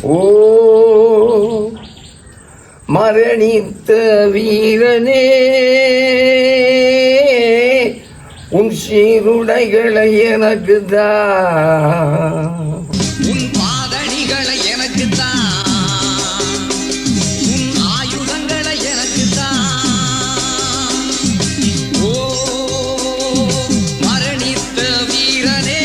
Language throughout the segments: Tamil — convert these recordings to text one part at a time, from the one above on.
ஓ மரணித்த வீரனே, உன் சீருடைகளை எனக்கு தான், உன் பாதணிகளை எனக்கு தான், உன் ஆயுதங்களை எனக்கு தான். ஓ மரணித்த வீரனே.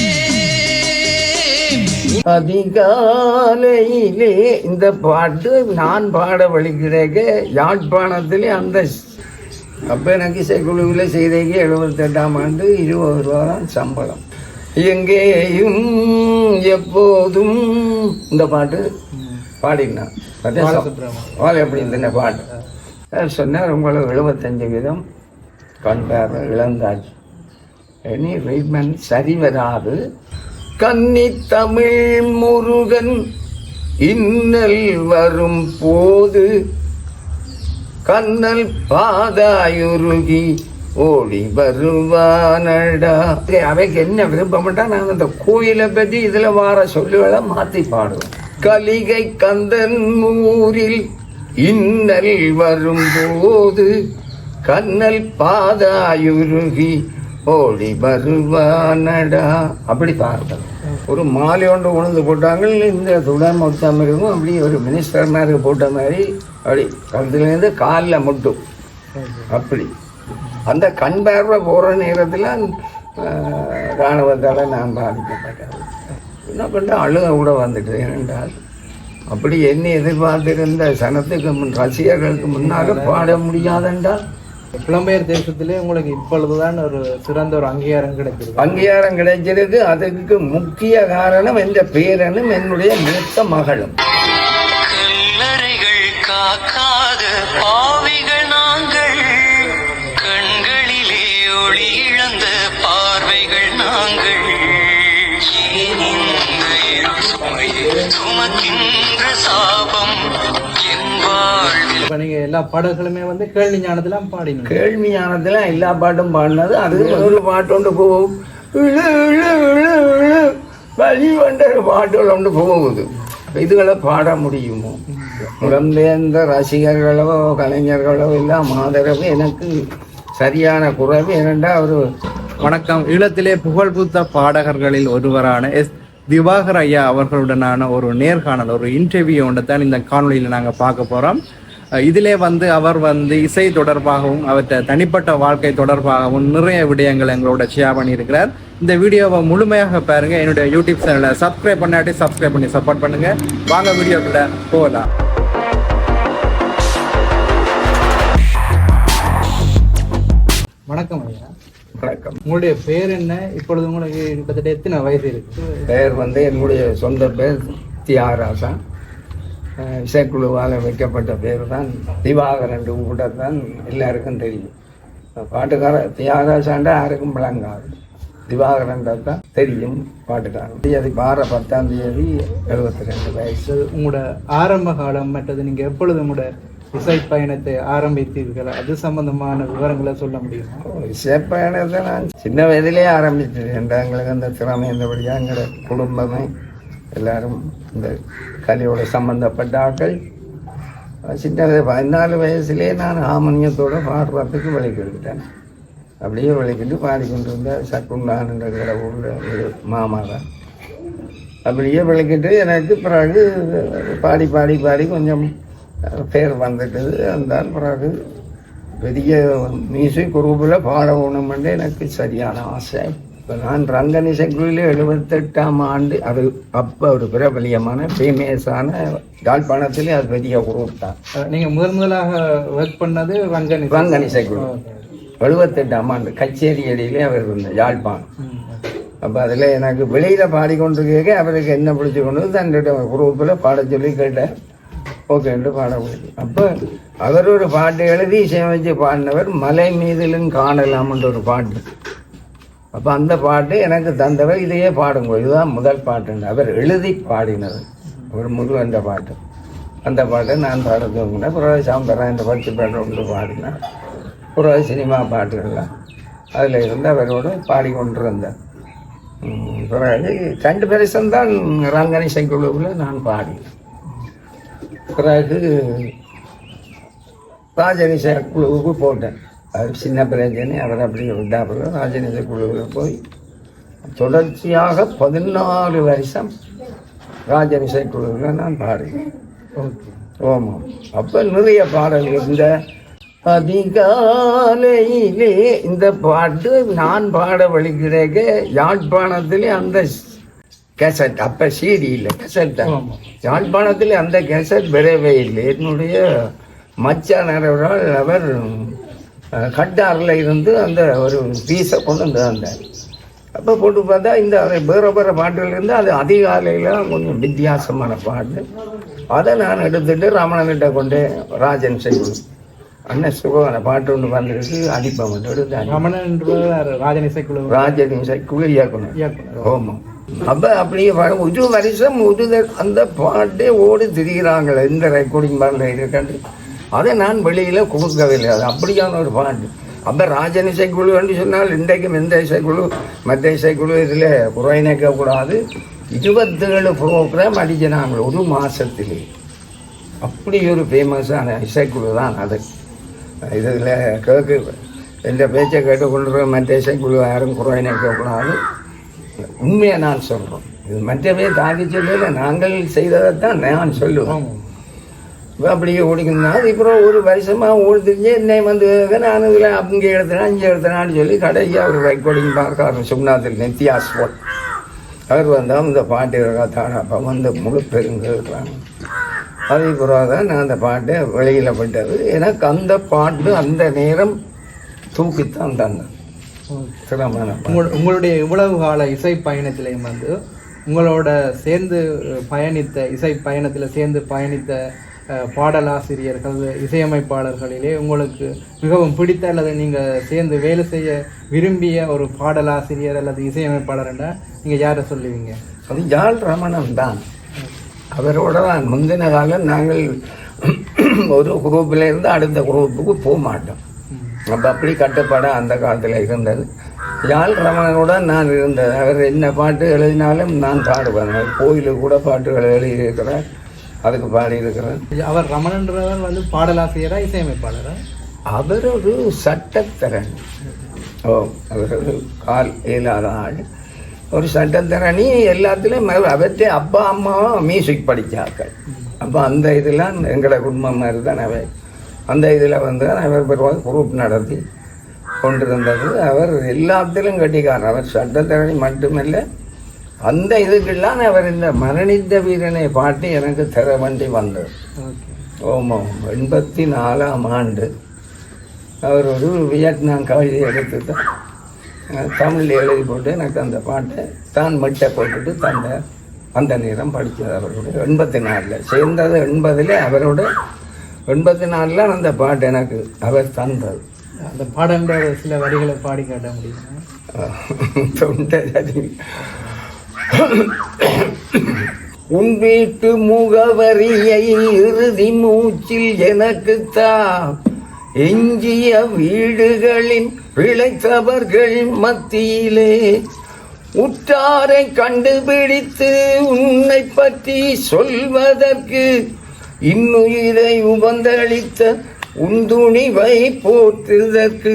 அதிகாலையிலே இந்த பாட்டு நான் பாட வழிகிறேங்க. யாழ்ப்பாணத்திலே அந்த அப்போ எனக்கு இசைக்குழுவில் செய்தேங்க. 78ஆம் ஆண்டு 20 ரூபா தான் சம்பளம். எங்கேயும் எப்போதும் இந்த பாட்டு பாடினான். எப்படி இந்த பாட்டு சொன்னார். உங்களுக்கு 75% கண்டார் இழந்தாச்சு. எனி ட்ரீட்மெண்ட் சரி வராது. கன்னி தமிழ் முருகன் இன்னல் வரும் போது கண்ணல் பாதாயுருகி ஓடி வருவானடா. அவைக்கு என்ன விருப்பம்ட்டா நான் அந்த கோயிலை பற்றி இதில் வார சொல்லுகளை மாற்றி பாடுவேன். கலிகை கந்தன் ஊரில் இன்னல் வரும்போது கண்ணல் பாதாயுருகி ஓடி வருவானடா. அப்படி பாருங்கள். ஒரு மாலை ஒன்று உணர்ந்து போட்டாங்க. இந்த துடன் மொத்தம் இருக்கும். அப்படி ஒரு மினிஸ்டர் மாதிரி போட்ட மாதிரி அப்படி கழுத்துலேருந்து காலில் முட்டும். அப்படி அந்த கண் பார்வை போகிற நேரத்தில் இராணுவத்தால் நான் பாதிக்கப்பட்டேன். என்ன பண்ண அழுக கூட வந்துட்டு. ஏனென்றால் அப்படி என்ன எதிர்பார்த்திருந்த சனத்துக்கு ரசிகர்களுக்கு முன்னால் பாட முடியாதென்றால் புலம்பெயர் தேசத்திலே உங்களுக்கு இப்பொழுதுதான் ஒரு சிறந்த ஒரு அங்கீகாரம் கிடைச்சிருக்கு. அங்கீகாரம் கிடைச்சிருக்கு. அதுக்கு முக்கிய காரணம் என்ற பேரனும் என்னுடைய மூத்த மகளும். கல்லறைகள் காக்காத பாவிகள் நாங்கள், கண்களிலே ஒளி இழந்த பார்வைகள் நாங்கள், சுமக்கின்ற சாபம் என் வாழ்வில். இப்ப நீங்க எல்லா பாடல்களுமே வந்து கேள்வி ஞானத்திலாம் பாடினீங்க. கேள்வி ஞானத்துல எல்லா பாட்டும் பாடினது. அது ஒரு பாட்டு ஒன்று போகும். வழி வந்த பாட்டுகள் ஒன்று போகுது. இதுகளை பாட முடியுமோ? புலம்பெயர்ந்த ரசிகர்களோ கலைஞர்களோ எல்லாம் ஆதரவு எனக்கு சரியான குறைவு. ஏனென்றா ஒரு வணக்கம். ஈழத்திலே புகழ்பூத்த பாடகர்களில் ஒருவரான எஸ் திவாகர் ஐயா அவர்களுடனான ஒரு நேர்காணல், ஒரு இன்டர்வியூ ஒன்று தான் இந்த காணொலியில் நாங்கள் பார்க்க போகிறோம். இதிலே வந்து அவர் வந்து இசை தொடர்பாகவும் அவற்றை தனிப்பட்ட வாழ்க்கை தொடர்பாகவும் நிறைய விடயங்கள் எங்களோட ஷேர் பண்ணியிருக்கிறார். இந்த வீடியோவை முழுமையாக பாருங்க. என்னுடைய யூடியூப் சேனலை சப்ஸ்கிரைப் பண்ணாட்டி சப்ஸ்கிரைப் பண்ணி சப்போர்ட் பண்ணுங்க. வாங்க வீடியோக்குள்ள போகலாம். வணக்கம் ஐயா. வணக்கம். உங்களுடைய பேர் என்ன? இப்பொழுது உங்களுக்கு கிட்டத்தட்ட எத்தனை வயசு இருக்கு? பெயர் வந்து என்னுடைய சொந்த பேர் தியாகராசா. இசைக்குழுவால் வைக்கப்பட்ட பேர் தான் திவாகரன் கூட தான் எல்லாருக்கும் தெரியும். பாட்டுக்கார தியாகராசாண்டா யாருக்கும் விளங்காது. திவாகரன் தான் தெரியும் பாட்டுக்காரன். அது 10ஆம் தேதி 72 வயசு. உங்களோட ஆரம்ப காலம் மற்றது நீங்கள் எப்பொழுது உங்களோட இசை பயணத்தை ஆரம்பித்தீர்கள், அது சம்பந்தமான விவரங்களை சொல்ல முடியுமா? இசை பயணத்தை நான் சின்ன வயதிலே ஆரம்பித்தது. எங்களுக்கு அந்த திறமை இருந்தபடியாக எங்களோட குடும்பமே எல்லாரும் இந்த கலையோட சம்பந்தப்பட்ட ஆட்கள். சின்ன 14 வயசுலேயே நான் ஹார்மோனியத்தோடு பாடுறதுக்கு விளக்கிவிட்டேன். அப்படியே விளக்கிட்டு பாடிக்கொண்டு இருந்த சக்குண்டான்ன்ற ஊரில் ஒரு மாமா தான். அப்படியே விளக்கிட்டு எனக்கு பிறகு பாடி பாடி பாடி கொஞ்சம் பேர் வந்துட்டது. அந்த பிறகு பெரிய மியூசிக் குரூப்பில் பாடணுமென்று எனக்கு சரியான ஆசை. இப்போ நான் ரங்கன் இசைக்குழுவில் 78ஆம் ஆண்டு, அது அப்போ ஒரு பிரபலியமான ஃபேமஸான யாழ்ப்பாணத்திலே அது பெரிய குரூப் தான். நீங்கள் முதலாக ஒர்க் பண்ணது ரங்கன் இசைக்குழு 78ஆம் ஆண்டு கச்சேரி அடியிலே அவர் இருந்தார் யாழ்ப்பாணம். அப்போ அதில் எனக்கு வெளியில் பாடிக்கொண்டிருக்க அவருக்கு என்ன பிடிச்சி கொண்டு தன்னுடைய குரூப்பில் பாட சொல்லி கேட்டேன். ஓகேன்ட்டு பாட முடியும். அப்போ அவர் ஒரு பாட்டு எழுதி இசையமைச்சு பாடினவர் மலை மீதிலும் காணலாம்ன்ற ஒரு பாட்டு. அப்போ அந்த பாட்டு எனக்கு தந்தவர். இதையே பாடுங்க, இதுதான் முதல் பாட்டுன்னு அவர் எழுதி பாடினது. ஒரு முருகன்ற பாட்டு. அந்த பாட்டை நான் பாட தூங்கினேன். பிறகு சாம்பரா இந்த பச்சை பாட்டு ஒன்று பாடினேன். பிறகு சினிமா பாட்டுகள்லாம் அதில் இருந்து அவரோடு பாடிக்கொண்டிருந்தேன். பிறகு 2 வருஷம்தான் ரங்கன் இசைக்குழுவில் நான் பாடினேன். பிறகு ராஜனிச குழுவுக்கு போட்டேன். அது சின்ன பிரச்சனை, அவர் அப்படி விட்டாப்புல ராஜனிச குழுவில் போய் தொடர்ச்சியாக 14 வருஷம் ராஜனிசை குழுவில் நான் பாடுகிறேன். ஆமாம். அப்போ நிறைய பாடல்கள், இந்த அதிகாலையிலே இந்த பாட்டு நான் பாட வழி கிடைக்க யாழ்ப்பாணத்திலே அந்த கேசட், அப்போ சீடி இல்லை கேசட் தான், யாழ்ப்பாணத்திலே அந்த கேசட் வரவே இல்லை. என்னுடைய மச்சானார் அவர் கட்டாரில் இருந்து அந்த ஒரு பீஸை கொண்டு வந்து வந்தார். அப்போ போட்டு பார்த்தா இந்த வேறு வேறு பாட்டுகள் இருந்து அது அதிகாலையில் கொஞ்சம் வித்தியாசமான பாட்டு. அதை நான் எடுத்துட்டு ரமணன்கிட்ட கொண்டு ராஜன் செய்வோம் அண்ணன் சுகமான பாட்டு ஒன்று வந்துருக்கு, அடிப்பை மட்டும் எடுத்தாங்க. ராஜன் இசைக்குழு இயக்குனர். ஆமாம். அப்போ அப்படியே ஒரு வருஷம் அந்த பாட்டே ஓடி திரிகிறாங்களே இந்த ரெக்கார்டிங் பாட்டில் இருக்காண்டு, அதை நான் வெளியில் கொடுக்கவில்லை. அது அப்படியான ஒரு பாட்டு. அப்போ ராஜன் இசைக்குழு என்று சொன்னால் இன்றைக்கும் எந்த இசைக்குழு மற்ற இசைக்குழு இதில் குறை நிற்கக்கூடாது. 27 ப்ரோக்ராம் அடிச்சினாங்க ஒரு மாதத்திலே. அப்படி ஒரு ஃபேமஸான இசைக்குழு தான் அது. இதில் கேட்கு எந்த பேச்சை கேட்டுக்கொள்கிற மற்ற இசைக்குழு யாரும் குறை நிற்கக்கூடாது. உண்மையை நான் சொல்கிறோம். இது மற்றவே தாக்கி சொல்லல, நாங்கள் செய்ததைத்தான் நான் சொல்லுவேன். அப்படியே ஓடிக்கணும்னா அப்புறம் ஒரு வருஷமாக ஓடுத்துச்சு. என்னை வந்து நான் இதில் அங்கே எடுத்தேன் இங்கே எடுத்தேனான்னு சொல்லி கடைசியாக ஒரு ரெக்கார்டிங் பார்க்க சும்னாத்தில் நித்யாஸ்வல் அவர் வந்தால் இந்த பாட்டு தானே அப்போ வந்து முழு பெருங்கிறாங்க. அதே பிறகு தான் நான் அந்த பாட்டை வெளியில் விட்டது. எனக்கு அந்த பாட்டு அந்த நேரம் தூக்கித்தான் தந்தேன். சிரமமான உங்களுடைய இவ்வளவு கால இசை பயணத்திலையும் வந்து உங்களோட சேர்ந்து பயணித்த இசை பயணத்தில் சேர்ந்து பயணித்த பாடலாசிரியர்கள் இசையமைப்பாளர்களிலே உங்களுக்கு மிகவும் பிடித்த அல்லது நீங்கள் சேர்ந்து வேலை செய்ய விரும்பிய ஒரு பாடலாசிரியர் அல்லது இசையமைப்பாளர்னா நீங்கள் யாரை சொல்லுவீங்க? அது யாழ் ரமணன் தான். அவரோட தான் முந்தின காலம் நாங்கள் ஒரு குரூப்பில் இருந்து அடுத்த குரூப்புக்கு போக மாட்டோம். அப்போ அப்படி கட்டுப்பாடு அந்த காலத்தில் இருந்தது. யாழ் ரமணனோட நான் இருந்தது. அவர் என்ன பாட்டு எழுதினாலும் நான் பாடுவேன். கோயிலுக்கு கூட பாட்டுகள் எழுதியிருக்கிறேன், அதுக்கு பாடியிருக்கிறேன். அவர் ரமணன்றவர் வந்து பாடலாசிரியரா இசையமைப்பாளரா? அவர் ஒரு சட்டத்தரணி. அவர் ஒரு கால் இயலாத ஆள், ஒரு சட்டத்தரணி. எல்லாத்துலேயும் அவற்றை அப்பா அம்மாவும் மியூசிக் படித்தார்கள். அப்போ அந்த இதெல்லாம் எங்களோட குடும்பம் மாதிரி தான். அவர் அந்த இதில் வந்து அவர் பெருவாக குரூப் நடத்தி கொண்டிருந்தது. அவர் எல்லாத்திலும் கட்டிக்காரர். அவர் சட்டத்தரணி மட்டுமில்லை, அந்த இதுக்கெல்லாம் அவர் இந்த மரணித்த வீரனை பாட்டு எனக்கு தர வேண்டி வந்தது. ஓமாம். 84ஆம் ஆண்டு அவர் ஒரு வியட்நாம் கவிதை எடுத்து தான் தமிழில் எழுதி போட்டு எனக்கு அந்த பாட்டை தான் மட்டை போட்டுட்டு தந்த அந்த நேரம் படித்தது. அவரோட 84 சேர்ந்தது 80 அவரோட 84 அந்த பாட்டு எனக்கு அவர் தந்தது. அந்த பாடன்ற சில வரிகளை பாடி காட்ட முடியுமா? உன் வீட்டு முகவரியை இறுதி மூச்சில் எனக்குத்தான், எஞ்சிய வீடுகளின் பிழைத்தவர்கள் மத்தியிலே உற்றாரை கண்டுபிடித்து உன்னை பற்றி சொல்வதற்கு இன்னுயிரை உபந்தளித்த உன் துணிவை போற்றுவதற்கு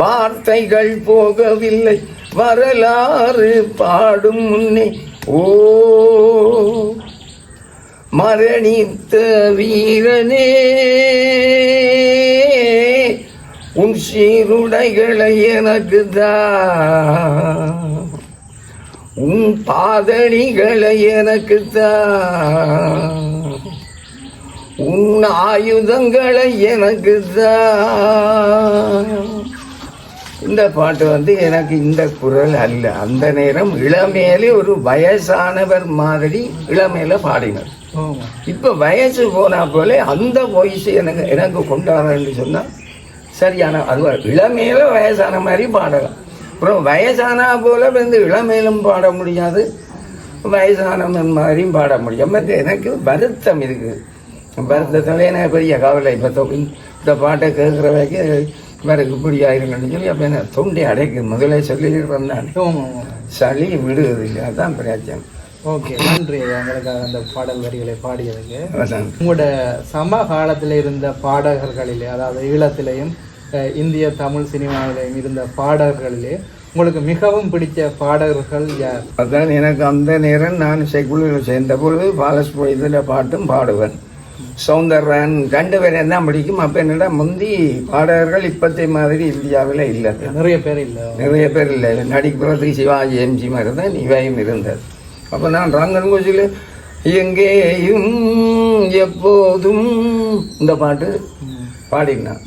வார்த்தைகள் போகவில்லை வரலாறு பாடும் முன்னே. ஓ மரணித்த வீரனே, உன் சீருடைகளை எனக்கு தான், உன் பாதணிகளை எனக்கு தான், உன் ஆயுதங்களை எனக்கு தான். இந்த பாட்டு வந்து எனக்கு இந்த குரல் அல்ல. அந்த நேரம் இளமையிலே ஒரு வயசானவர் மாதிரி இளமையில பாடினார். இப்போ வயசு போனா போல அந்த வாய்ஸ் எனக்கு கொண்டாடுறேன்னு சொன்னால் சரியான அது இளமையில வயசான மாதிரி பாடலாம். அப்புறம் வயசானா போல வந்து இளமையிலும் பாட முடியாது, வயசானவன் மாதிரியும் பாட முடியும். மற்ற எனக்கு வருத்தம் இருக்குது. வருத்தத்தில் எனக்கு பெரிய கவலை. இப்போ இந்த பாட்டை கேட்குற வரைக்கும் வேறு இப்படி ஆயிருங்கன்னு சொல்லி அப்போ என்ன தொண்டை அடைக்கு முதலே சொல்லிட்டு வந்தான். சளி விடுவது இல்லை, அதுதான் பிரச்சனை. ஓகே, நன்றி எங்களுக்காக அந்த பாடல் வரிகளை பாடியதுக்கு. அதான். உங்களோட சமகாலத்தில் இருந்த பாடகர்களிலே, அதாவது ஈழத்திலேயும் இந்திய தமிழ் சினிமாவிலையும் இருந்த பாடகர்களிலே உங்களுக்கு மிகவும் பிடிச்ச பாடகர்கள் யார்? அதான் எனக்கு அந்த நேரம் நான் செக்குழுவில் சேர்ந்த பொழுது பாலசுப்ரமணியத்தில் பாட்டும் பாடுவேன். சௌந்தர்ராஜன் 2 பேரையும் தான் பிடிக்கும். அப்போ என்னடா முந்தி பாடகர்கள் இப்போத்தைய மாதிரி இந்தியாவில் இல்லை, நிறைய பேர் இல்லை. நடிக்கிறதுக்கு சிவாஜி எம்ஜி மாதிரி தான் இவையும் இருந்தது. அப்போ நான் ரங்கன் கோஷில் எங்கேயும் எப்போதும் இந்த பாட்டு பாடினான்.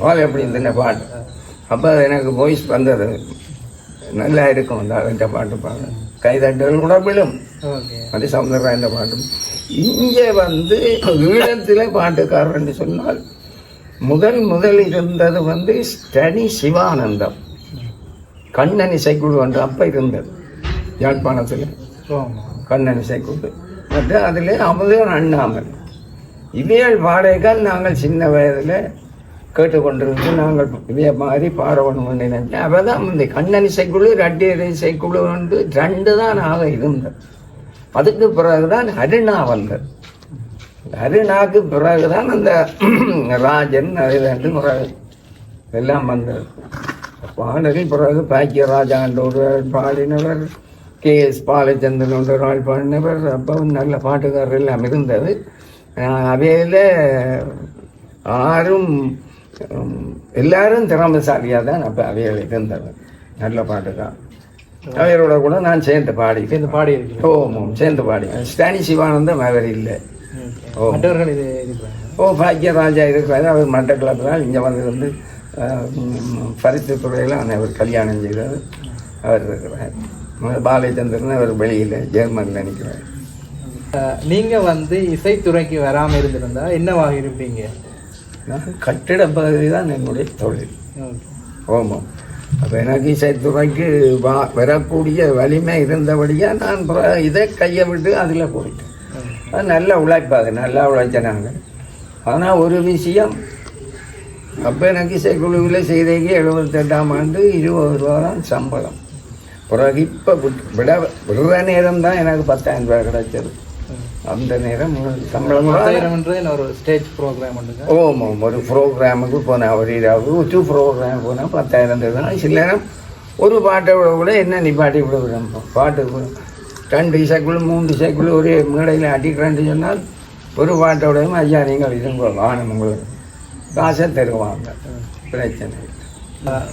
வாழை எப்படி இந்த பாட்டு. அப்போ எனக்கு வாய்ஸ் வந்தது, நல்லா இருக்கும் அந்த பாட்டு பாட. கைதட்டுகள் கூட விழும். அது சௌந்தரராஜன் இந்த பாட்டும். இங்கே வந்து ஈழத்தில் பாட்டுக்காரர்னு சொன்னால் முதல் இருந்தது வந்து ஸ்டனி சிவானந்தம், கண்ணன் இசைக்குழு என்று அப்போ இருந்தது யாழ்ப்பாணத்தில். கண்ணன் இசைக்குழு மற்ற அதில் அமுதன் அண்ணாமல் இவையால் பாடைகள் நாங்கள் சின்ன வயதில் கேட்டுக்கொண்டிருந்து நாங்கள் இதே மாதிரி பாடணும் நினைச்சேன். அப்போ தான் இந்த கண்ணன் இசைக்குழு ரெட்டியர் இசைக்குழு வந்து 2 தான் ஆக இருந்தது. அதுக்கு பிறகுதான் அருணா வந்தது. அருணாக்கு பிறகுதான் அந்த ராஜன் அது 2 பிறகு எல்லாம் வந்தது. பாடலில் பிறகு பாக்கியராஜா என்ற ஒரு பாடினவர், KS பாலச்சந்திரன் என்ற ஒரு ஆள் பாடினவர். அப்பவும் நல்ல பாட்டுக்காரர் எல்லாம் இருந்தது. அவையில் எல்லாரும் திறமைசாலியாக தான் அப்போ அவையில் இருந்தவர். நல்ல பாட்டுக்கார். அவையரோட கூட நான் சேர்ந்து பாடி சேர்ந்து பாடி. ஸ்டானி சிவானந்தம் அவர் இல்லை. பாக்கியராஜா இருக்கிறாரு. அவர் மட்டக்களப்பு தான் இங்கே வந்து பரிசு துறையில் அவர் கல்யாணம் செய்தார். அவர் இருக்கிறார். பாலச்சந்திரன் அவர் வெளியில் ஜெர்மனியில் நிற்கிறார். நீங்கள் வந்து இசைத்துறைக்கு வராமல் இருந்திருந்தா என்னவாக இருப்பீங்க? கட்டிட பகுதி தான் என்னுடைய தொழில். ஆமாம். அப்போ எனக்கு இசைத்துறைக்கு வரக்கூடிய வலிமை இருந்தபடியாக நான் இதை கையை விட்டு அதில் போயிட்டேன். அது நல்ல உழைப்பாது, நல்லா உழைச்சனாங்க. ஆனால் ஒரு விஷயம், அப்போ எனக்கு இசைக்குழுவில் செய்தேக்கு 78ஆம் ஆண்டு 20 ரூபா தான் சம்பளம். பிறகு இப்போ விடுற நேரம் தான் எனக்கு 10,000 ரூபா கிடைச்சது. அந்த நேரம் சம்பளம் ஒரு ஸ்டேஜ் ப்ரோக்ராம். ஓமாம், ஒரு ப்ரோக்ராமுக்கு போனேன். ஒரு 2 ப்ரோக்ராம் போனால் 10,000 தான். சில நேரம் ஒரு பாட்டை கூட என்ன நிப்பாட்டி விடுவோம். பாட்டு 2 இசைக்குழு 3 இசைக்குழு ஒரே மேடையில் அடிக்கிறேன்னு சொன்னால் ஒரு பாட்டோடையும் ஐயா நீங்கள் இதுங்க வானம் உங்களுக்கு காசை தருவாங்க, பிரச்சனை.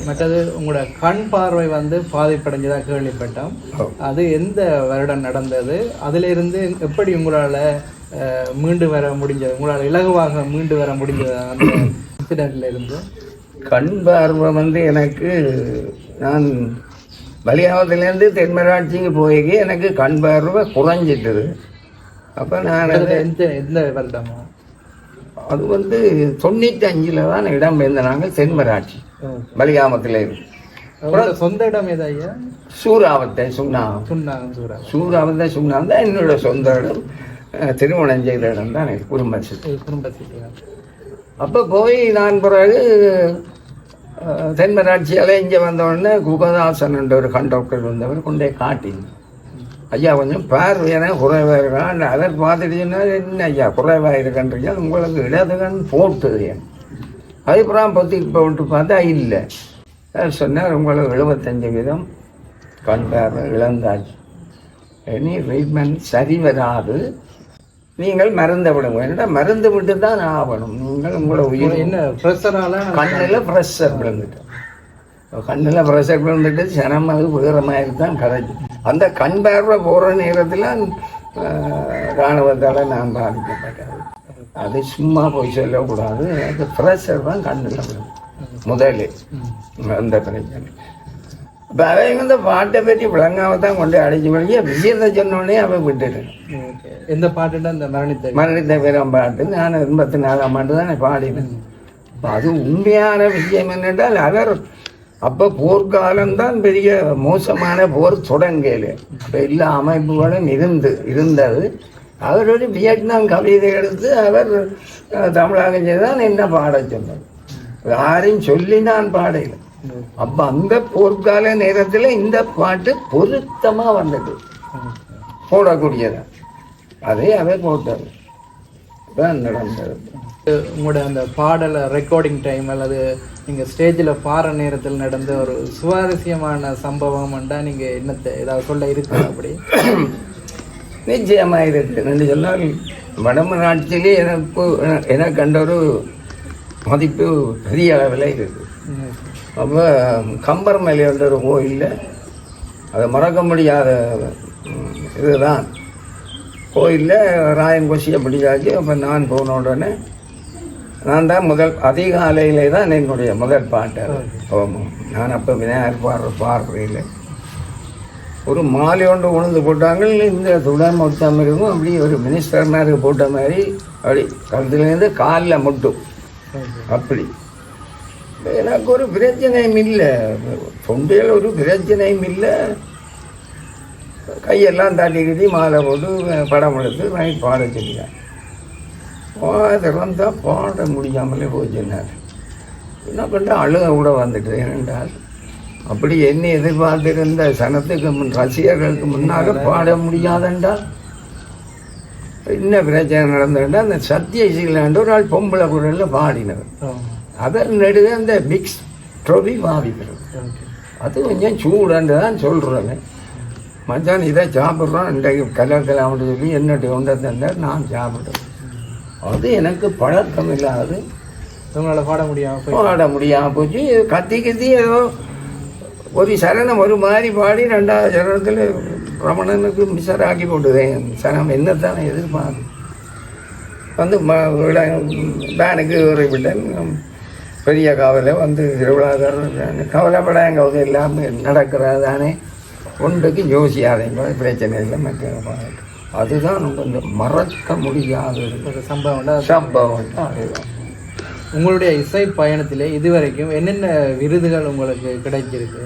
மற்றது உங்களோட கண் பார்வை வந்து பாதிப்படைஞ்சதாக கேள்விப்பட்டோம். அது எந்த வருடம் நடந்தது? அதிலிருந்து எப்படி உங்களால் மீண்டு வர முடிஞ்சது? உங்களால் இலகுவாக மீண்டு வர முடிஞ்சது அந்த இன்சிடென்ட்ல இருந்து? கண் பார்வை வந்து எனக்கு, நான் வலியாவதுலேருந்து தென்மராட்சிக்கு போய் எனக்கு கண் பார்வை குறைஞ்சிட்டது. அப்போ நான் எந்த வருடமா? அது வந்து 95 தான் இடம் பெயர்ந்த நாங்கள் தென்மராட்சி பலிகாமத்தில் இருக்கு. சொந்த இடம் ஏதாயா? சூறாவத்தை சுண்ணாவத்தை தான் என்னோட சொந்த இடம். திருமணம் செய்த இடம் தான் எனக்கு குடும்பத்தில். அப்போ போய் நான் பிறகு தென்மராட்சியால் இங்கே வந்தவுடனே குகதாசன் என்ற ஒரு கண்டக்டர் வந்தவர் கொண்டே காட்டிங்க, ஐயா கொஞ்சம் பார்வையான குறைவாக இருக்கான். அதை பார்த்துட்டு சொன்னால் என்ன ஐயா குறைவாக இருக்கின்றீங்க, உங்களுக்கு இடது கண் போட்டுது. அதுக்கப்புறம் போட்டு பார்த்தா இல்லை சொன்னார், உங்களுக்கு 75% கண் பார்வை இழந்தாச்சு. இனி ட்ரீட்மெண்ட் சரி வராது, நீங்கள் மருந்து விடுங்க. என்னடா மருந்து விட்டு தான் ஆகணும். நீங்கள் உங்களோட உயிர் என்ன ப்ரெஷரால் கண்ணில் ப்ரெஷர் விழுந்துட்டு, கண்ணில் ப்ரெஷர் விழுந்துட்டு சனம் அது வேறு மாதிரி தான் கரைச்சி. அந்த கண் பார்வை போகிற நேரத்தில் இராணுவத்தால் நான் பாதிக்கப்பட்டது. அது சும்மா போய் சொல்லக்கூடாது. அது ப்ரெஷர் தான் கண்ணில் விழுந்து முதலே அந்த பிரச்சனை. இப்போ அதை வந்து பாட்டை பற்றி விளங்காம தான் கொண்டு அடிச்சு வழிய விஷயத்தை சொன்னோடனே அவன் விட்டுட்டேன். எந்த பாட்டுன்னா இந்த மரணித்த வீரம் பாட்டு நான் 84ஆம் ஆண்டு தான் பாடினேன். அது உண்மையான விஷயம் என்னென்றால் அவர் அப்போ போர்க்காலம்தான் பெரிய மோசமான போர் தொடங்கல. இப்போ எல்லா அமைப்புகளும் இருந்தது. அவர் ஒரு வியட்நாம் கவிதை எடுத்து அவர் தமிழாக செய்தான் என்ன பாட சொன்னார். யாரையும் சொல்லி நான் பாடல. அப்போ அந்த போர்க்கால நேரத்தில் இந்த பாட்டு பொருத்தமாக வந்தது. போடக்கூடியது அதே அவை போட்டது தான் நடந்தது. உங்களோட அந்த பாடலை ரெக்கார்டிங் டைம் அல்லது நீங்கள் ஸ்டேஜில் பாடுற நேரத்தில் நடந்த ஒரு சுவாரஸ்யமான சம்பவம்ண்டா நீங்கள் என்னத்தை ஏதாவது சொல்ல இருக்கு? அப்படி நிச்சயமாக இருக்கு என்று சொன்னால் வடமராட்சியிலே எனக்கு கண்ட ஒரு மதிப்பு பெரிய அளவில் இருக்குது. அப்போ கம்பர் மேலேன்ற ஒரு கோயிலில் அதை மறக்க முடியாத இதுதான். கோயிலில் ராயன் கொசியை பிடிக்காச்சு. அப்போ நான் போன உடனே நான் தான் அதிகாலையிலே தான் என்னுடைய முதல் பாட்டு. நான் அப்போ விநாயகர் பாடுறையில் ஒரு மாலை ஒன்று உணர்ந்து போட்டாங்க. இந்த துடம் மொத்தம் இருக்கும். அப்படி ஒரு மினிஸ்டர் மாதிரி போட்ட மாதிரி அப்படி கழுத்துலேருந்து காலில் மட்டும் அப்படி. எனக்கு ஒரு பிரச்சனையும் இல்லை, தொண்டையில் ஒரு பிரச்சனையும் இல்லை. கையெல்லாம் தட்டிக்கிட்டு மாலை போட்டு படம் எடுத்து நைட் பாட சொல்லிட்டேன். பாடலாம் தான் பாட முடியாமலே போச்சுன்னார். என்ன பண்ண அழுக கூட வந்துட்டு. ஏனென்றால் அப்படி என்ன எதிர்பார்த்திருந்த சனத்துக்கு ரசிகர்களுக்கு முன்னாக பாட முடியாதென்றால் என்ன பிரச்சனை நடந்ததுன்னா அந்த சத்யசீலன்ற ஒரு ஆள் பொம்பளை குரலில் பாடினது. அதன் நடுவே அந்த மிக்ஸ் ட்ரோபி பாதிக்கிறது. அது கொஞ்சம் சூடுன்னு தான் சொல்கிறேன். மச்சான் இதை சாப்பிட்றோம் இன்றைக்கு கலக்கலாம்னு சொல்லி என்னட்டு கொண்டு தந்தார். நான் சாப்பிட்றேன். அது எனக்கு பழக்கம் இல்லாது உங்களால் பாட முடியாமல் போச்சு. கத்தி ஏதோ ஒரு சரணம் ஒரு மாதிரி பாடி 2வது சரணத்தில் ரமணனுக்கு மிசராக்கி போட்டுதேன். சரணம் என்னத்தானே எதிர்பார்த்து வந்து பேனுக்கு ஒரு விட்டன் பெரிய காவலை வந்து திருவிழாக்கார கவலைப்படாங்க. அது எல்லாமே நடக்கிறதானே ஒன்றுக்கு யோசியாதீங்க, பிரச்சனை இல்லை. மற்ற அதுதான் இந்த மறக்க முடியாத ஒரு சம்பவம். உங்களுடைய இசை பயணத்தில் இதுவரைக்கும் என்னென்ன விருதுகள் உங்களுக்கு கிடைச்சிருக்கு?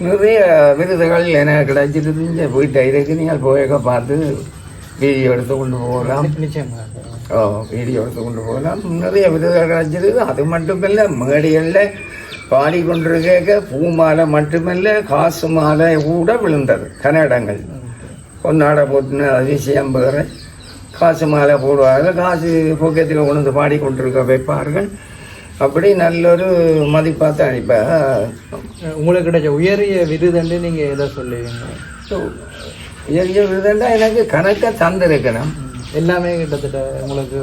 நிறைய விருதுகள் எனக்கு கிடைச்சிருக்கு. இங்கே போயிட்டு இருக்கு. நீங்கள் போயக்க பார்த்து வீடியோ எடுத்து கொண்டு போகலாம். நிச்சயமாக வீடியோ எடுத்து கொண்டு போகலாம். நிறைய விருதுகள் கிடைச்சிருக்கு. அது மட்டுமில்லை, மேடிகளில் பாடிக்கொண்டிருக்க பூ மாலை மட்டுமில்லை, காசு மாலை கூட விழுந்தது. கன்னடங்கள் பொன்னாடை போட்டுன்னு அதிசயம் பேர காசு மாலை போடுவார்கள். காசு பொக்கத்தில் கொண்டு வந்து பாடிக்கொண்டிருக்க வைப்பார்கள். அப்படி நல்லொரு மதிப்பாக தான் அனுப்பேன். உங்களுக்கு கிடைச்ச உயரிய விருதுன்னு நீங்கள் எதை சொல்லுவீங்க? உயரிய விருதுண்டா எனக்கு கணக்கை தந்திருக்கணும். எல்லாமே கிட்டத்தட்ட உங்களுக்கு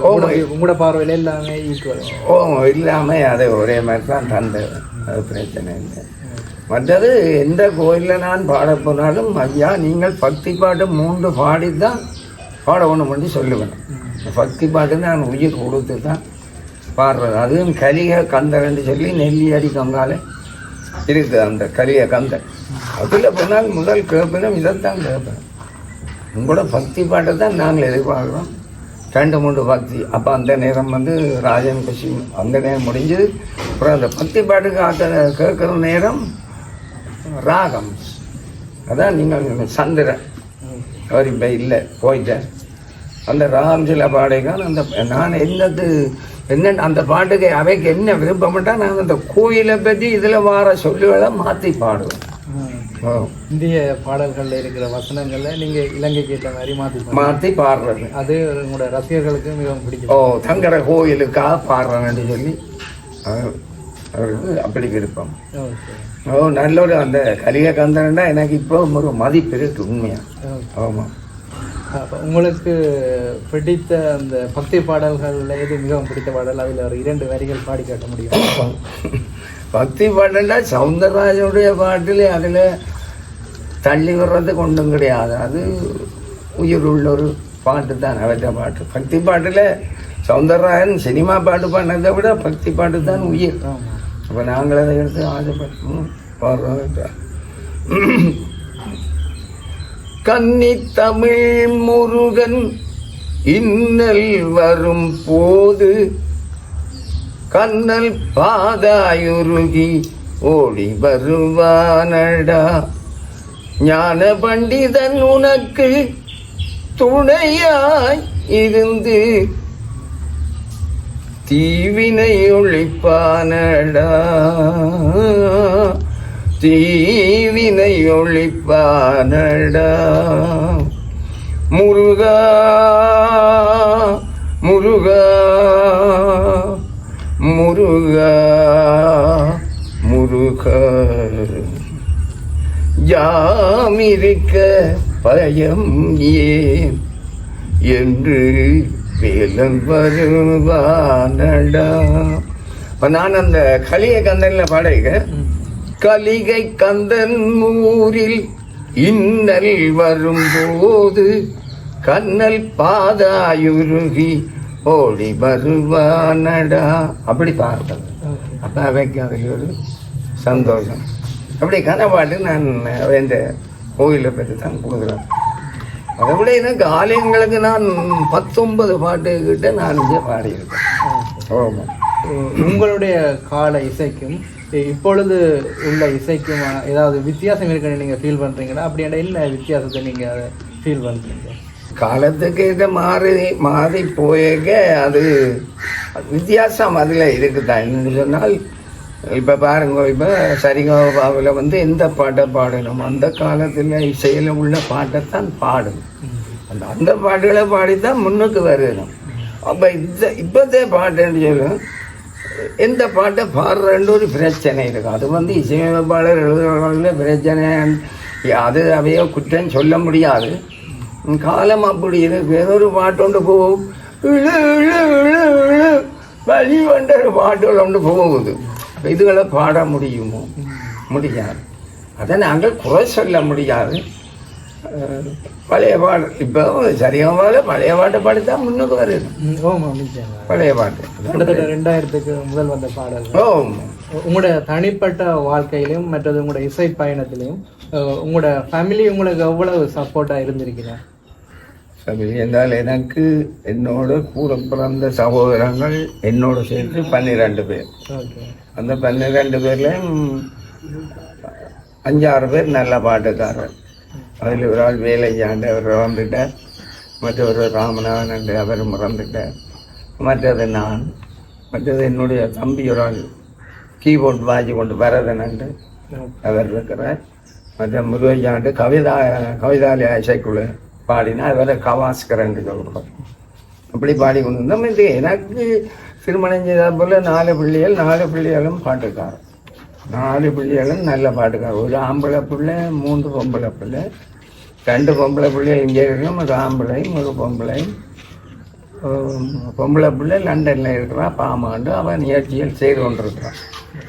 உங்களோட பார்வையில் எல்லாமே ஈக்குவல் இல்லாமல் அதை ஒரே மாதிரி தான் தந்தது. அது பிரச்சனை இல்லை. மற்றது எந்த கோயிலில் நான் பாட போனாலும் ஐயா நீங்கள் பக்தி பாட்டு 3 பாடித்தான் பாடணும் பண்ணி சொல்லுவேன். பக்தி பாட்டு நான் உயிர் கொடுத்து தான் பாடுறது. அதுவும் கலிக கந்தரன்னு சொல்லி நெல்லியடி கங்கால இருக்குது. அந்த கலிக கந்தன் அதில் போனால் முதல் கேட்பேனும் இதைத்தான் கேட்பேன். உங்களோட பக்தி பாட்டை தான் நாங்கள் எதிர்பார்க்குறோம். 2-3 பக்தி. அப்போ அந்த நேரம் வந்து ராஜன் குஷி அந்த நேரம் முடிஞ்சது. அப்புறம் அந்த பக்தி பாட்டுக்கு கேட்குற நேரம் ராகம். அதான் நீங்கள் சந்திரன் அவர் இப்போ இல்லை போயிட்டேன். அந்த ராகம் சில பாடைகள் அந்த நான் என்ன அந்த பாட்டுக்கு அவைக்கு என்ன விருப்பப்பட்டா நான் அந்த கோயிலை பற்றி இதில் வார சொல்லுகளை மாற்றி பாடுவேன். இந்திய பாடல்களில் இருக்கிற வசனங்களில் நீங்கள் இலங்கைக்கு ஏற்ற மாதிரி மாற்றி பாடுறது. அது உங்களோட ரசிகர்களுக்கு மிகவும் பிடிக்கும். தங்கர கோயிலுக்காக பாடுறேன்னு சொல்லி அவருக்கு அப்படி விருப்பம். நல்ல ஒரு அந்த கலிக கந்தனா எனக்கு இப்போ ஒரு மதிப்பு இருக்கு உண்மையாக. ஆமாம். உங்களுக்கு பிடித்த அந்த பக்தி பாடல்களில் எது மிகவும் பிடித்த பாடல்? அதில் ஒரு 2 வரிகள் பாடி காட்ட முடியும்? பக்தி பாடல்னா சவுந்தரராஜனுடைய பாட்டில் அதில் தள்ளி வர்றது கொண்டும் கிடையாது. அது உயிர் உள்ள ஒரு பாட்டு தான் அவற்ற பாட்டு. பக்தி பாட்டில் சவுந்தரராஜன் சினிமா பாட்டு பாடினதை விட பக்தி பாட்டு தான் உயிர். அப்போ நாங்கள் அதை எடுத்து ஆசைப்பட்டு பாடுறோம். கன்னி தமிழ் முருகன் இன்னல் வரும் போது கண்ணல் பாதாயுருகி ஓடி வருவானடா. ஞான பண்டிதன் உனக்கு துணையாய் இருந்து தீவினை ஒழிப்பானடா. தீவினை ஒழிப்பானடா முருகா முருகா முருகா முருகா யாமிருக்க பயம் ஏன் என்று வேலன் வருவானடா. இப்போ நான் அந்த கலிகை கந்தனில் பாடுக, கலிகை கந்தன் ஊரில் இன்னல் வரும்போது கண்ணல் பாதாயுருகி ஓடி வருவானடா. அப்படி பார்த்தது. அப்போ அவைக்கு அவை ஒரு சந்தோஷம். அப்படி கனப்பாட்டு நான் இந்த கோயிலை பற்றி தான் கொடுக்குறேன். அதை விட எனக்கு ஆலயங்களுக்கு நான் 19 பாட்டு கிட்ட நான் இங்கே பாடியிருக்கேன். ஆமாம். உங்களுடைய கால இசைக்கும் இப்பொழுது உள்ள இசைக்கும் ஏதாவது வித்தியாசம் இருக்குன்னு நீங்கள் ஃபீல் பண்ணுறீங்களா? அப்படின்னா என்ன வித்தியாசத்தை நீங்கள் அதை ஃபீல் பண்ணுறீங்க? காலத்துக்கு இதை மாறி போயேக்க அது வித்தியாசம் அதில் இருக்குதான். என்னன்னு சொன்னால் இப்போ பாருங்க, இப்போ சரிகமாவில் வந்து எந்த பாட்டை பாடணும், அந்த காலத்தில் இசையில் உள்ள பாட்டைத்தான் பாடணும். அந்த பாட்டுகளை பாடித்தான் முன்னுக்கு வரணும். அப்போ இப்போதே பாட்டுன்னு சொல்லும் எந்த பாட்டை பாடுறன்னு ஒரு பிரச்சனை இருக்கும். அது வந்து இசையமைப்பாளர் எழுதுகிறவங்கள பிரச்சனை, அது அவையோ குற்றம் சொல்ல முடியாது. காலம் அப்படி இருக்கு. ஏதோ ஒரு பாட்டு ஒன்று போகும், வழி வந்த ஒரு பாட்டுகள் ஒன்று போகுது. இதுகளை பாட முடியுமோ? முடியாது. அதை நாங்கள் குறை சொல்ல முடியாது. பழைய பாட்டு இப்போ சரியாக பழைய பாட்டை பாடித்தான் முன்னுக்கு வருது. பழைய பாட்டு 2000க்கு முதல் வந்த பாடல். உங்களோட தனிப்பட்ட வாழ்க்கையிலையும் மற்றது உங்களோட இசை பயணத்திலையும் உங்களோட ஃபேமிலி உங்களுக்கு எவ்வளவு சப்போர்ட்டாக இருந்திருக்கிறேன்? ஃபேமிலி என்றால் எனக்கு என்னோட கூட பிறந்த சகோதரங்கள் என்னோட சேர்த்து 12 பேர். அந்த 12 பேர்லையும் 5-6 பேர் நல்ல பாட்டுக்காரர். அதில் ஒரு ஆள் வேலையாண்டு அவர் வந்துட்டார், மற்றொரு ராமநாதன் அவர் மறந்துட்டார், மற்றது நான், மற்றது என்னுடைய தம்பி ஒரு ஆள் கீபோர்ட் வாங்கி கொண்டு பரதன் அவர் இருக்கிறார், மற்ற முருகையாண்டு கவிதாலய இசைக்குழு பாடினா அவரை கவாஸ்கரன் சொல்கிறோம். அப்படி பாடி கொண்டு இருந்தோம். இது எனக்கு திருமணம் செய்த போல் 4 பிள்ளைகள், 4 பிள்ளைகளும் பாட்டுக்காரன். 4 பிள்ளைகளும் நல்ல பாட்டுக்காரர். ஒரு ஆம்பளை பிள்ளை, 3 பொம்பளை பிள்ளை, 2 பொம்பளை பிள்ளை இங்கே இருக்கணும், ஒரு ஆம்பளையும் ஒரு பொம்பளையும். பொம்பளை பிள்ளை லண்டனில் இருக்கிறான், பாமாண்டு அவன் நிகழ்ச்சிகள் செய்து கொண்டிருக்கிறான்.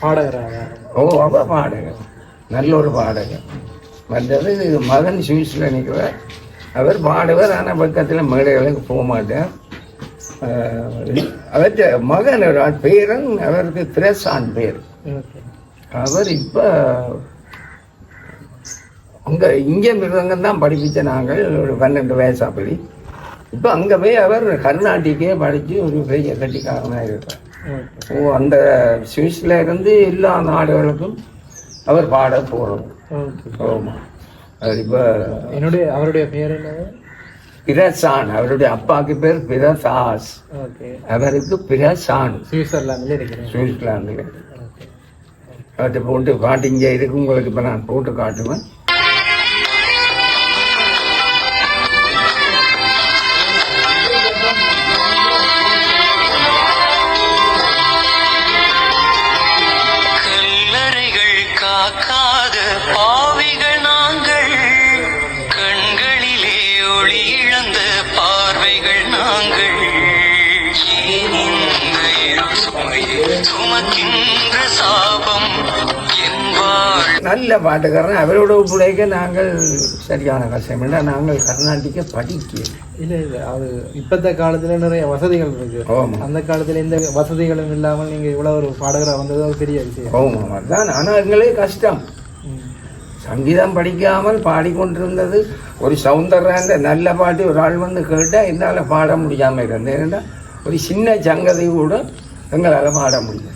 பாடகராக? அவள் பாடகர், நல்ல ஒரு பாடகர். மற்றது மகன் சுவிஸில் நிற்கிறார், அவர் பாடுவார். ஆனால் பக்கத்தில் மேடைகளுக்கு போக மாட்டார். அவற்ற மகன் ஒரு பேரன், அவருக்கு பிரசான் பேர். அவர் இப்போ இங்கே மிருதங்கம் தான் படிப்பிச்ச நாங்கள் ஒரு 12 வயசு அப்படி. இப்போ அங்கே போய் அவர் கர்நாடிக்கே படித்து ஒரு பெரிய கட்டிக்காரனாக இருக்கார். அந்த சுவிஸில் இருந்து எல்லா நாடுகளுக்கும் அவர் பாட போகிறோம். ஆமாம். அது இப்போ அவருடைய பேர் என்ன? பிரசான். அவருடைய அப்பாவுக்கு பேர் பிரசாஸ், அவருக்கு பிரசான். சுவிட்சர்லாந்தில் அவர்கிட்ட போட்டு பாட்டு இங்கே இருக்கு, உங்களுக்கு இப்போ நான் போட்டு காட்டுவேன். கல்லறைகள் காக்காத பாவிகள் நாங்கள், கண்களிலே ஒளி இழந்த பார்வைகள் நாங்கள், ஏன் இந்த இருள் சுமையை சுமக்கின்ற சாபம் என்பாள். நல்ல பாட்டுக்காரன். அவரோட ஒப்புழைக்க நாங்கள் சரியான கஷ்டம் இல்லை. நாங்கள் கர்நாடிக்க படிக்க இல்லை அது இப்பத்த காலத்துல நிறைய வசதிகள் இருக்கு. அந்த காலத்துல எந்த வசதிகளும் இல்லாமல் நீங்க இவ்வளவு ஒரு பாடகராக வந்தது ஒரு பெரிய விஷயம். ஆமாம், அதுதான். ஆனால் எங்களே கஷ்டம். சங்கீதம் படிக்காமல் பாடிக்கொண்டிருந்தது. ஒரு சவுந்தர்ராண்ட நல்ல பாட்டு ஒரு ஆள் வந்து கேட்டால் என்னால் பாட முடியாமல் இருந்தேன். ஏன்னா ஒரு சின்ன சங்கதி கூட எங்களால் பாட முடியும்.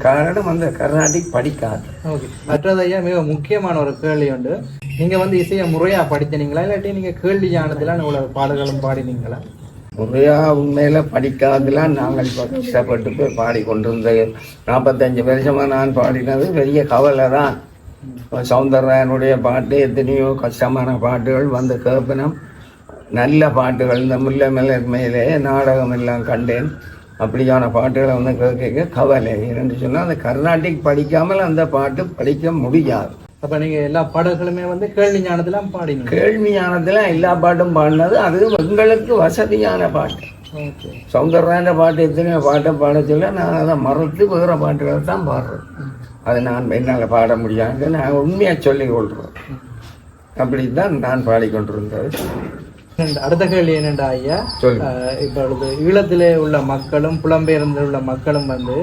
காரணம் அந்த கர்நாடிக் படிக்காது. ஓகே. மற்றது ஐயா, மிக முக்கியமான ஒரு கேள்வி உண்டு. நீங்க வந்து இசையை முறையா படித்தீங்களா, இல்லாட்டி நீங்க கேள்வி ஞானத்திலாம் இவ்வளவு பாடல்களும் பாடினீங்களா? முறையா உண்மையில படிக்காதெல்லாம் நாங்கள் இப்போ கஷ்டப்பட்டு போய் பாடிக்கொண்டிருந்த 45 வருஷமா நான் பாடினது பெரிய கவலை தான். சௌந்தரராயனுடைய பாட்டு எத்தனையோ கஷ்டமான பாட்டுகள் வந்து கேட்பினம். நல்ல பாட்டுகள் இந்த முல்லை மலர் மேலே நாடகம் எல்லாம் கண்டேன். அப்படியான பாட்டுகளை வந்து கேட்க கவலை. என்று சொன்னால் அந்த கர்நாடிக் படிக்காமல் அந்த பாட்டு படிக்க முடியாது. அப்ப நீங்க எல்லா பாடல்களுமே வந்து கேள்வி ஞானத்துல பாடினீங்க? கேள்வி ஞானத்துல எல்லா பாட்டும் பாடினது. அது எங்களுக்கு வசதியான பாட்டு. சௌந்தரராயன் பாட்டு எத்தனையோ பாட்டை பாட சொல்ல நான் அதை மறுத்து வேற பாட்டுகளை தான் பாடுறேன். அது நான் என்னால் பாட முடியாது, நான் உண்மையாக சொல்லிக் கொள்றேன். அப்படித்தான் நான் பாடிக்கொண்டிருந்தது. அடுத்த கேள்வி என்னண்டா ஐயா, இப்பொழுது ஈழத்திலே உள்ள மக்களும் புலம்பெயர்ந்து உள்ள மக்களும் வந்து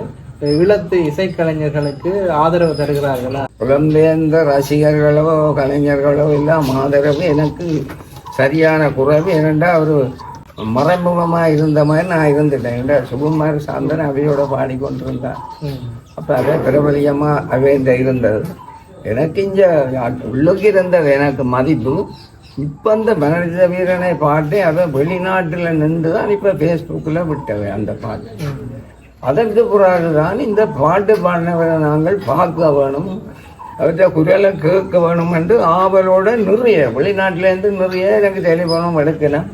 ஈழத்து இசைக்கலைஞர்களுக்கு ஆதரவு தருகிறார்களா? புலம்பெயர்ந்த ரசிகர்களோ கலைஞர்களோ எல்லாம் ஆதரவு எனக்கு சரியான குறைவு. ஏனென்றா ஒரு மறைமுகமாக இருந்த மாதிரி நான் இருந்துட்டேன். சுகுமார் சாந்தன் அவையோட பாடிக்கொண்டிருந்தான். அப்போ அதை பிரபலியமாக அவைந்த இருந்தது. எனக்கு இங்கே உள்ளுக்கு இருந்தது எனக்கு மதிப்பு. இப்போ அந்த மனித வீரனை பாட்டு அதை வெளிநாட்டில் நின்று தான் இப்போ ஃபேஸ்புக்கில் விட்டவை அந்த பாட்டு. அதற்கு பிறகுதான் இந்த பாட்டு பாடினவரை நாங்கள் பார்க்க வேணும், அவற்றை குரலை கேட்க வேணும் என்று ஆவலோட நிறைய வெளிநாட்டிலேருந்து நிறைய எனக்கு டெலிஃபோனும் எடுக்கலாம்,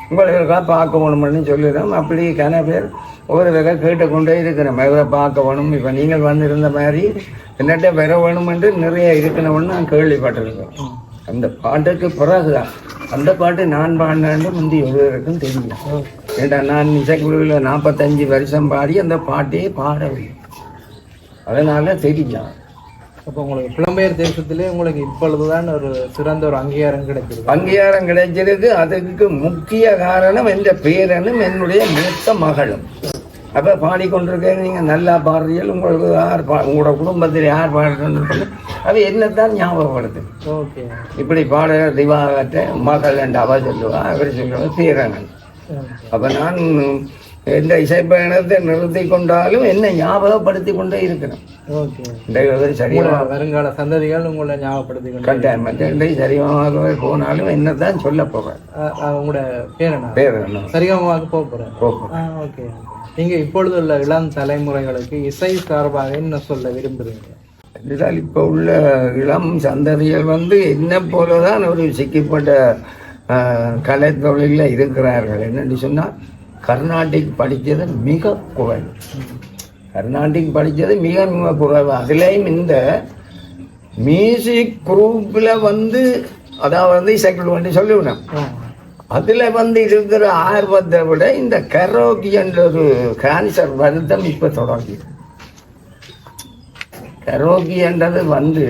உங்களுக்காக பார்க்க வேணும்னு சொல்லிடுறோம். அப்படி கன பேர் ஒவ்வொரு வகை கேட்டுக்கொண்டே இருக்கிறோம், இவரை பார்க்க வேணும், இப்போ நீங்கள் வந்திருந்த மாதிரி என்னட்ட பெற வேணும் என்று நிறைய இருக்கணும்னு நான் கேள்விப்பட்டிருக்கேன். அந்த பாட்டுக்கு பிறகுதான் அந்த பாட்டு நான் பாடினேன்னு முந்தி ஒருவருக்கும் தெரியும். ஏண்டா நான் இசைக்குழுவில் 45 வருஷம் பாடி அந்த பாட்டையே பாடவில்லை, அதனால தெரியும். அப்போ உங்களுக்கு புலம்பெயர் தேசத்திலே உங்களுக்கு இப்பொழுதுதான் ஒரு சிறந்த ஒரு அங்கீகாரம் கிடைச்சிருக்கு. அங்கீகாரம் கிடைச்சிருக்கு. அதுக்கு முக்கிய காரணம் என்ற பேரனும் என்னுடைய மூத்த மகளும். அப்போ பாடிக்கொண்டிருக்க நீங்கள் நல்லா பாடுறீர்கள், உங்களுக்கு யார் உங்களோட குடும்பத்தில் யார் பாடுறது அது என்னத்தான் ஞாபகப்படுது. ஓகே, இப்படி பாடுற திவாகத்தை மகள் என்று அவ சொல்லுவா, அவர் சொல்லுவா பேரனன். அப்போ நான் எந்த இசைப்பயணத்தை நிறுத்தி கொண்டாலும் என்னை ஞாபகப்படுத்தி கொண்டே இருக்கிறேன். வருங்கால சந்ததிகள் உங்களை ஞாபகப்படுத்தி கட்டாயம் சரிகமாக போனாலும் என்னதான் சொல்ல போறேன். உங்களோட பேரன் சரிகமாக போறேன். ஓகே, நீங்க இப்பொழுது உள்ள இளம் தலைமுறைகளுக்கு இசை சார்பாக என்ன சொல்ல விரும்புறீங்க? இதுதான் இப்போ உள்ள இளம் சந்ததிகள் வந்து என்ன போலதான் ஒரு சிக்கப்பட்ட கலை தொழிலில் இருக்கிறார்கள். என்னென்னு சொன்னால் கர்நாடிக் படித்தது மிக குறைவு. கர்நாடிக் படித்தது மிக மிக குறைவு. அதுலேயும் இந்த மியூசிக் குரூப்பில் வந்து அதாவது இசைக்குழு வந்து சொல்லிவிடும், அதில் வந்து இருக்கிற ஆர்வத்தை விட இந்த கரோக்கி என்ற ஒரு கேன்சர் வருத்தம் இப்போ தொடங்கி. கரோக்கி என்றது வந்து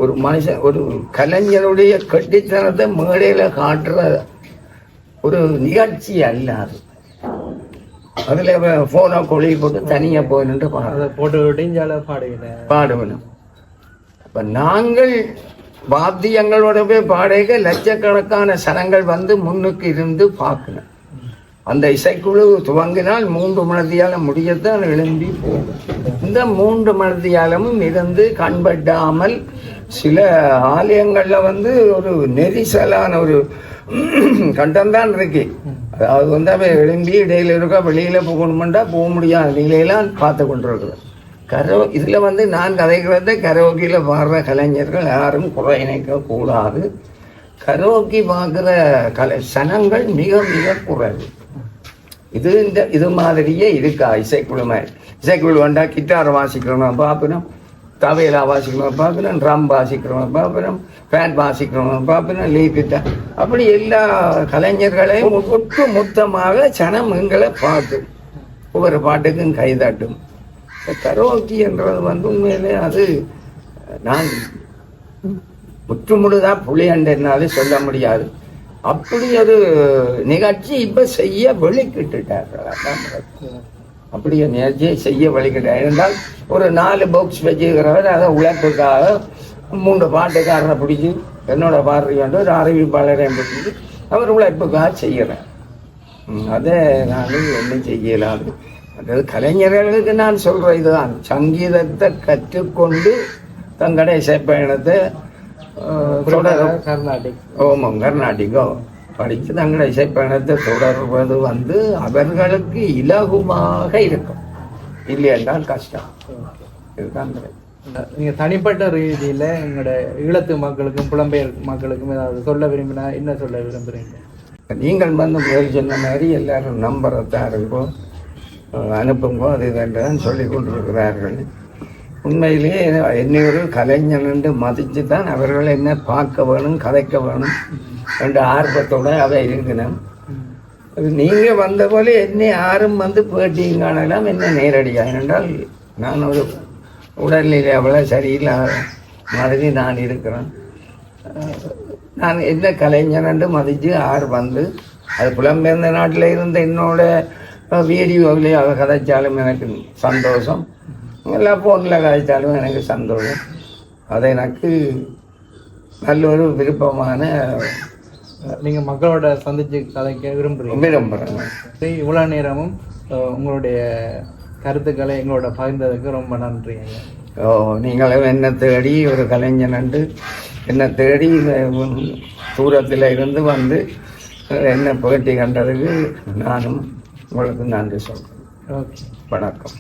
ஒரு மனுஷன் ஒரு கலைஞருடைய கட்டித்தனத்தை மேடையில் காட்டுற ஒரு நிகழ்ச்சி அல்ல அது. அதில் ஃபோனை கொழி போட்டு தனியாக போயிட்டு பாடுவேன். அப்போ நாங்கள் வாத்தியங்களோட போய் பாடக லட்சக்கணக்கான சனங்கள் வந்து முன்னுக்கு இருந்து பார்க்கணும். அந்த இசைக்குழு துவங்கினால் 3 மணித்தியாலம் முடியத்தான் எழும்பி போகும். இந்த 3 மணித்தியாலமும் இருந்து கண்பட்டாமல் சில ஆலயங்களில் வந்து ஒரு நெரிசலான ஒரு கண்டம்தான் இருக்கு. அதாவது வந்து அவன் எழும்பி இடையில இருக்க வெளியில் போகணுமெண்டா போக முடியாது நிலையெல்லாம் பார்த்து கொண்டிருக்கிறேன். இதில் வந்து நான் கதைக்கிறத கரோக்கியில் பாடுற கலைஞர்கள் யாரும் குறை இணைக்கக்கூடாது. கரோக்கி பார்க்குற சனங்கள் மிக மிக குறைவு. இது மாதிரியே இருக்கா இசைக்குழு மாதிரி. இசைக்குழு வந்தா கிட்டாரை வாசிக்கிறவங்க பார்க்கணும், தவையிலா வாசிக்கிறவங்க பார்க்கணும், ட்ரம் வாசிக்கிறவங்க பார்க்கணும், ஃபேன் வாசிக்கிறவங்க பார்க்கணும், லீப்பிட்டா அப்படி எல்லா கலைஞர்களையும் ஒட்டு மொத்தமாக சனம் எங்களை பார்த்து ஒவ்வொரு பாட்டுக்கும் கைதாட்டும். கரோக்கி என்றது வந்து உண்மையிலே அது நான் முற்றுமுழுதான் புளியண்டனாலே சொல்ல முடியாது. அப்படி ஒரு நிகழ்ச்சி இப்போ செய்ய வெளிக்கிட்டுட்டார்கள். அப்படி ஒரு நிகழ்ச்சியை செய்ய வெளிக்கிட்டார் இருந்தால் ஒரு 4 பாக்ஸ் வச்சுக்கிறவர் அதை உழைப்புக்காக 3 பாட்டுக்காரரை பிடிச்சி என்னோட பாடுறி வந்து ஒரு அறிவிப்பாளரையும் பிடிச்சி அவர் உழைப்புக்காக செய்கிறேன். அதை நான் ஒன்றும் செய்யலாது. அதாவது கலைஞர்களுக்கு நான் சொல்கிற இதுதான், சங்கீதத்தை கற்றுக்கொண்டு தங்களுடைய இசைப்பயணத்தை கர்நாடிக்கோ படித்து தங்களுடைய இசைப்பயணத்தை தொடர்வது வந்து அவர்களுக்கு இலகுவாக இருக்கும். இல்லை என்றால் கஷ்டம். இதுதான் நீங்க தனிப்பட்ட ரீதியில எங்களோட ஈழத்து மக்களுக்கும் புலம்பெயர் மக்களுக்கும் ஏதாவது சொல்ல விரும்பினா என்ன சொல்ல விரும்புறீங்க? நீங்கள் வந்து முதல் சொன்ன மாதிரி எல்லாரும் நம்பரை தாருங்கோ, அனுப்புங்கோ, அது இதுதான் சொல்லி கொண்டிருக்கிறார்கள். உண்மையிலேயே என்னை ஒரு கலைஞன் என்று மதித்து தான் அவர்கள் என்ன பார்க்க வேணும், கதைக்க வேணும் என்ற ஆர்வத்தோடு அவை இருக்கணும். நீங்கள் வந்த போல என்னை யாரும் வந்து பேட்டியும் காணலாம் என்ன நேரடியாக. என்றால் நான் ஒரு உடல்நிலை அவ்வளோ சரியில்லாத மாதிரி நான் இருக்கிறேன். நான் என்ன கலைஞன் என்று மதித்து யார் வந்து அது புலம்பெயர்ந்த நாட்டில் இருந்த என்னோட வீடியோவிலே அவ கதைச்சாலும் எனக்கு சந்தோஷம், எல்லா ஃபோனில் கதைச்சாலும் எனக்கு சந்தோஷம். அது எனக்கு நல்ல ஒரு விருப்பமான. நீங்கள் மக்களோட சந்திச்சு கதைக்க விரும்புகிறேன். இவ்வளோ நேரமும் உங்களுடைய கருத்துக்களை எங்களோட பகிர்ந்ததுக்கு ரொம்ப நன்றி. நீங்களும் என்ன தேடி ஒரு கலைஞன் என்று என்ன தேடி தூரத்தில் இருந்து வந்து என்ன பேட்டி கண்டதுக்கு நானும் உங்களுக்கு நன்றி சொல்கிறேன். வணக்கம்.